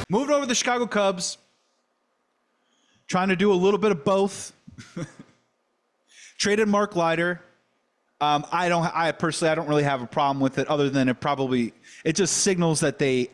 Moving over to the Chicago Cubs, trying to do a little bit of both. Traded Mark Leiter. I personally don't really have a problem with it, other than it just signals that they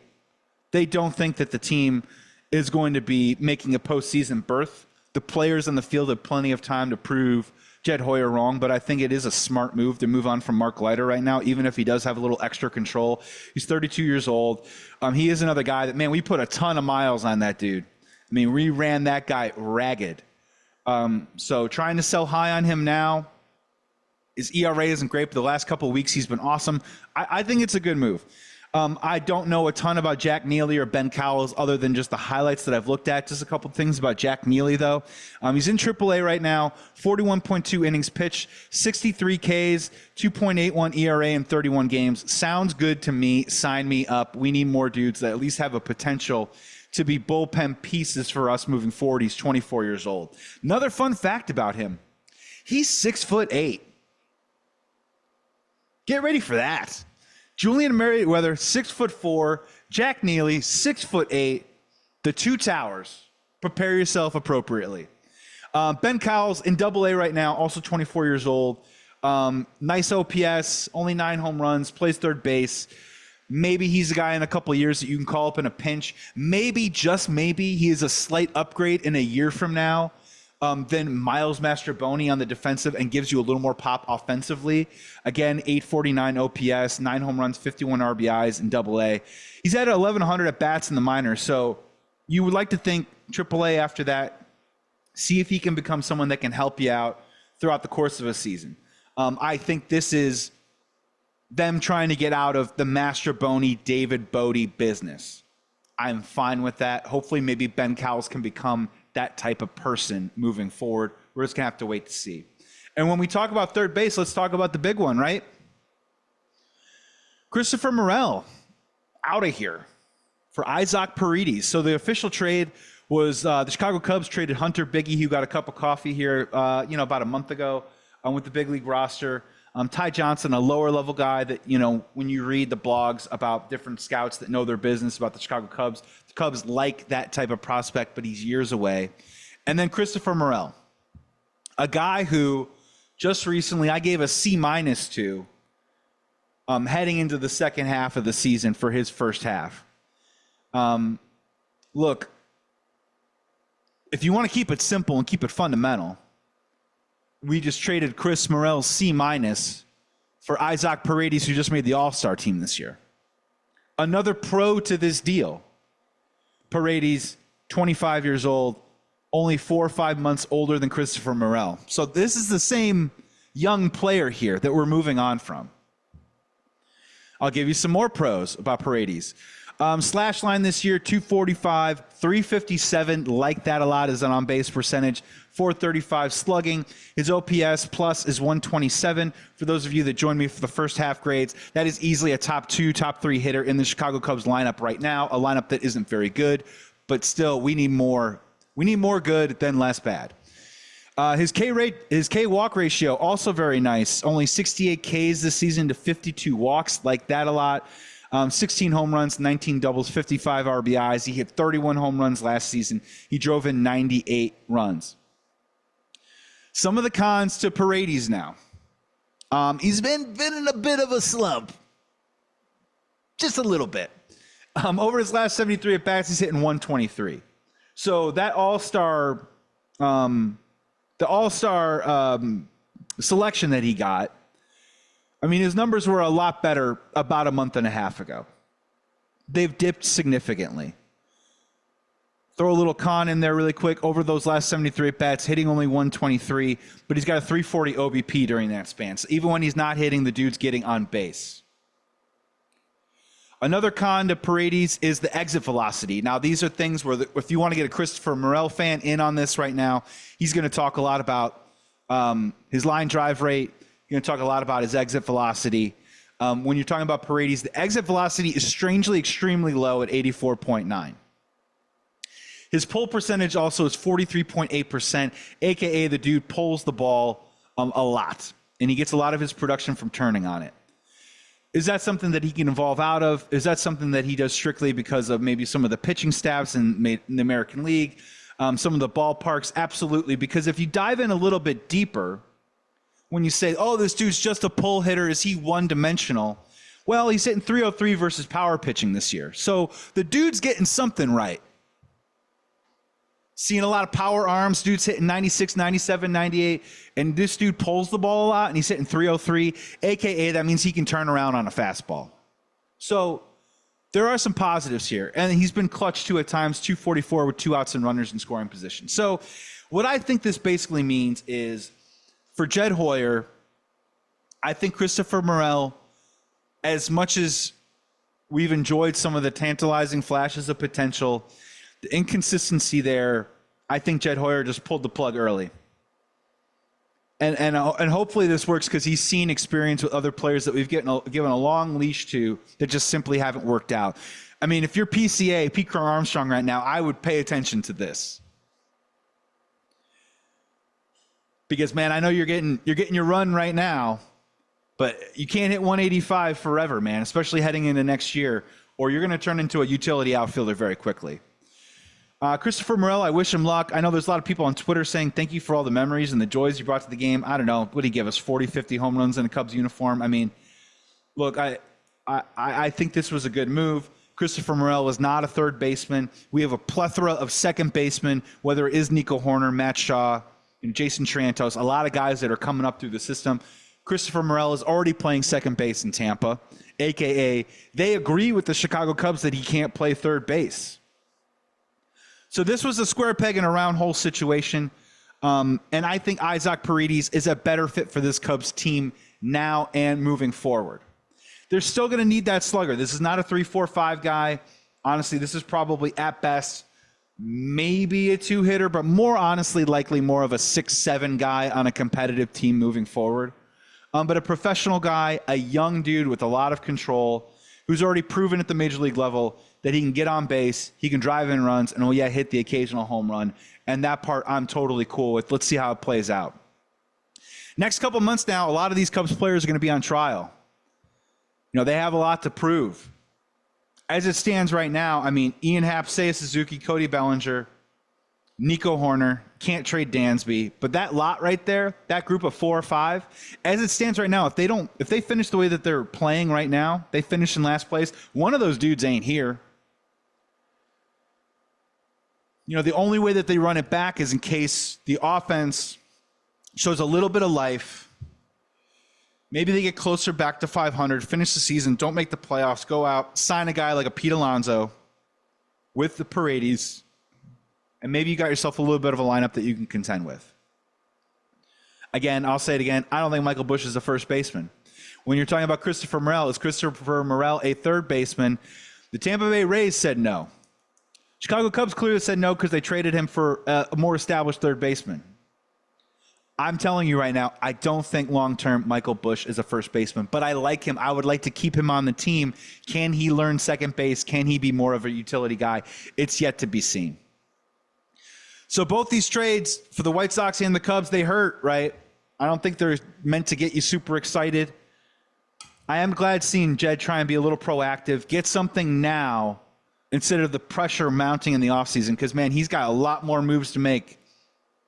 don't think that the team is going to be making a postseason berth. The players on the field have plenty of time to prove Jed Hoyer wrong, but I think it is a smart move to move on from Mark Leiter right now, even if he does have a little extra control. He's 32 years old. He is another guy that, man, we put a ton of miles on that dude. I mean, we ran that guy ragged. So trying to sell high on him now. His ERA isn't great, but the last couple of weeks he's been awesome. I think it's a good move. I don't know a ton about Jack Neely or Ben Cowles other than just the highlights that I've looked at. Just a couple of things about Jack Neely, though. He's in AAA right now, 41.2 innings pitched, 63 Ks, 2.81 ERA in 31 games. Sounds good to me. Sign me up. We need more dudes that at least have a potential to be bullpen pieces for us moving forward. He's 24 years old. Another fun fact about him, he's 6'8". Get ready for that. Julian Merriweather, 6'4". Jack Neely, 6'8". The two towers. Prepare yourself appropriately. Ben Cowles in AA right now, also 24 years old. Nice OPS, only 9 home runs, plays third base. Maybe he's a guy in a couple of years that you can call up in a pinch. Maybe, just maybe, he is a slight upgrade in a year from now. Then Miles Mastrobuoni on the defensive and gives you a little more pop offensively. Again, 849 OPS, 9 home runs, 51 RBIs in AA. He's had 1,100 at bats in the minors, so you would like to think AAA after that, see if he can become someone that can help you out throughout the course of a season. I think this is them trying to get out of the Mastrobuoni, David Bodie business. I'm fine with that. Hopefully maybe Ben Cowles can become that type of person moving forward. We're just going to have to wait to see. And when we talk about third base, let's talk about the big one, right? Christopher Morel out of here for Isaac Paredes. So the official trade was the Chicago Cubs traded Hunter Biggie, who got a cup of coffee here about a month ago with the big league roster. Ty Johnson, a lower level guy that, when you read the blogs about different scouts that know their business about the Chicago Cubs, the Cubs like that type of prospect, but he's years away. And then Christopher Morel, a guy who just recently I gave a C- to heading into the second half of the season for his first half. Look, if you want to keep it simple and keep it fundamental, we just traded Chris Morel's C- for Isaac Paredes, who just made the All-Star team this year. Another pro to this deal. Paredes, 25 years old, only 4 or 5 months older than Christopher Morel. So this is the same young player here that we're moving on from. I'll give you some more pros about Paredes. Slash line this year, 245, 357, like that a lot as an on-base percentage, 435 slugging. His OPS plus is 127. For those of you that joined me for the first half grades, that is easily a top 2, top 3 hitter in the Chicago Cubs lineup right now, a lineup that isn't very good, but still we need more. We need more good than less bad. His K walk ratio, also very nice. Only 68 Ks this season to 52 walks, like that a lot. 16 home runs, 19 doubles, 55 RBIs. He hit 31 home runs last season. He drove in 98 runs. Some of the cons to Paredes now. He's been in a bit of a slump. Just a little bit. Over his last 73 at-bats, he's hitting 123. So that all-star, selection that he got, I mean, his numbers were a lot better about a month and a half ago. They've dipped significantly. Throw a little con in there really quick. Over those last 73 at-bats, hitting only 123, but he's got a 340 OBP during that span. So even when he's not hitting, the dude's getting on base. Another con to Paredes is the exit velocity. Now, these are things where if you want to get a Christopher Morel fan in on this right now, he's going to talk a lot about his line drive rate. You're going to talk a lot about his exit velocity. When you're talking about Paredes, the exit velocity is strangely extremely low at 84.9. His pull percentage also is 43.8%, a.k.a. the dude pulls the ball a lot, and he gets a lot of his production from turning on it. Is that something that he can evolve out of? Is that something that he does strictly because of maybe some of the pitching staffs in the American League, some of the ballparks? Absolutely. Because if you dive in a little bit deeper, when you say, oh, this dude's just a pull hitter, is he one-dimensional? Well, he's hitting 303 versus power pitching this year. So the dude's getting something right. Seeing a lot of power arms, dude's hitting 96, 97, 98, and this dude pulls the ball a lot, and he's hitting 303, a.k.a. that means he can turn around on a fastball. So there are some positives here, and he's been clutch too at times, 244 with 2 outs and runners in scoring position. So what I think this basically means is for Jed Hoyer, I think Christopher Morel, as much as we've enjoyed some of the tantalizing flashes of potential, the inconsistency there, I think Jed Hoyer just pulled the plug early. And hopefully this works because he's seen experience with other players that we've given a long leash to that just simply haven't worked out. I mean, if you're PCA, Pete Crow Armstrong right now, I would pay attention to this. Because, man, I know you're getting your run right now, but you can't hit 185 forever, man, especially heading into next year, or you're going to turn into a utility outfielder very quickly. Christopher Morel, I wish him luck. I know there's a lot of people on Twitter saying thank you for all the memories and the joys you brought to the game. I don't know. What did he give us, 40, 50 home runs in a Cubs uniform? I mean, look, I think this was a good move. Christopher Morel is not a third baseman. We have a plethora of second basemen, whether it is Nico Horner, Matt Shaw, Jason Triantos, a lot of guys that are coming up through the system. Christopher Morel is already playing second base in Tampa, a.k.a. they agree with the Chicago Cubs that he can't play third base. So this was a square peg in a round hole situation, and I think Isaac Paredes is a better fit for this Cubs team now and moving forward. They're still going to need that slugger. This is not a 3-4-5 guy. Honestly, this is probably at best maybe a 2-hitter, but more honestly likely more of a 6-7 guy on a competitive team moving forward. But a professional guy, a young dude with a lot of control, who's already proven at the major league level that he can get on base, he can drive in runs, and hit the occasional home run. And that part I'm totally cool with. Let's see how it plays out. Next couple months now, a lot of these Cubs players are going to be on trial. They have a lot to prove. As it stands right now, I mean, Ian Happ, Seiya Suzuki, Cody Bellinger, Nico Horner, can't trade Dansby, but that lot right there, that group of 4 or 5, as it stands right now, if they finish the way that they're playing right now, they finish in last place, one of those dudes ain't here. The only way that they run it back is in case the offense shows a little bit of life. Maybe they get closer back to 500, finish the season, don't make the playoffs, go out, sign a guy like a Pete Alonso with the Paredes, and maybe you got yourself a little bit of a lineup that you can contend with. Again, I'll say it again, I don't think Michael Busch is a first baseman. When you're talking about Christopher Morel, is Christopher Morel a third baseman? The Tampa Bay Rays said no. Chicago Cubs clearly said no because they traded him for a more established third baseman. I'm telling you right now, I don't think long-term Michael Busch is a first baseman, but I like him. I would like to keep him on the team. Can he learn second base? Can he be more of a utility guy? It's yet to be seen. So both these trades for the White Sox and the Cubs, they hurt, right? I don't think they're meant to get you super excited. I am glad seeing Jed try and be a little proactive, get something now instead of the pressure mounting in the offseason, because, man, he's got a lot more moves to make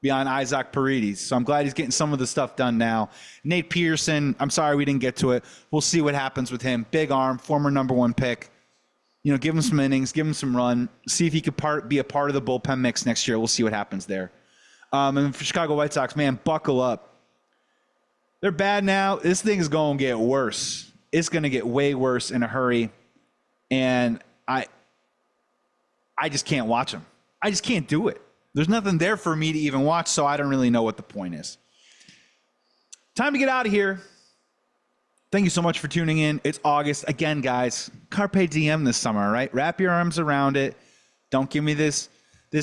beyond Isaac Paredes. So I'm glad he's getting some of the stuff done now. Nate Peterson, I'm sorry we didn't get to it. We'll see what happens with him. Big arm, former #1 pick. Give him some innings, give him some run, see if he could be a part of the bullpen mix next year. We'll see what happens there. And for Chicago White Sox, man, buckle up. They're bad now. This thing is going to get worse. It's going to get way worse in a hurry. And I just can't watch them. I just can't do it. There's nothing there for me to even watch, so I don't really know what the point is. Time to get out of here. Thank you so much for tuning in. It's August. Again, guys, Carpe Diem this summer, right? Wrap your arms around it. Don't give me this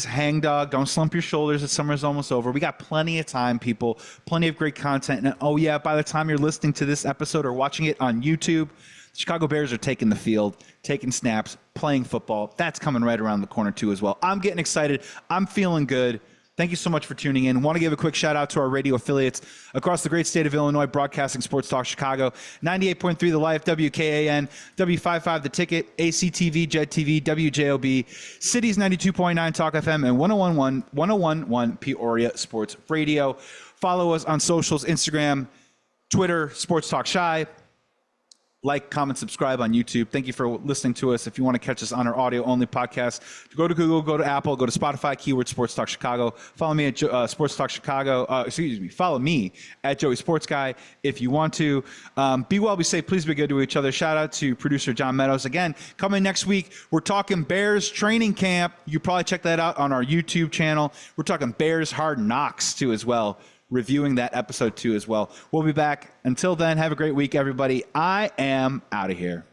hang dog. Don't slump your shoulders that summer's almost over. We got plenty of time, people. Plenty of great content. And oh, yeah, by the time you're listening to this episode or watching it on YouTube, the Chicago Bears are taking the field, taking snaps, playing football. That's coming right around the corner, too, as well. I'm getting excited. I'm feeling good. Thank you so much for tuning in. Want to give a quick shout out to our radio affiliates across the great state of Illinois, broadcasting Sports Talk Chicago, 98.3 The Life, WKAN, W55 The Ticket, ACTV, Jet TV, WJOB, Cities 92.9 Talk FM, and 101.1 Peoria Sports Radio. Follow us on socials, Instagram, Twitter, Sports Talk Shy. Like, comment, subscribe on YouTube. Thank you for listening to us. If you want to catch us on our audio-only podcast, go to Google, go to Apple, go to Spotify, keyword Sports Talk Chicago. Follow me at Sports Talk Chicago. Follow me at Joey Sports Guy if you want to. Be well, be safe. Please be good to each other. Shout out to producer John Meadows. Again, coming next week, we're talking Bears training camp. You probably check that out on our YouTube channel. We're talking Bears Hard Knocks too as well. Reviewing that episode too as well. We'll be back. Until then, have a great week, everybody. I am out of here.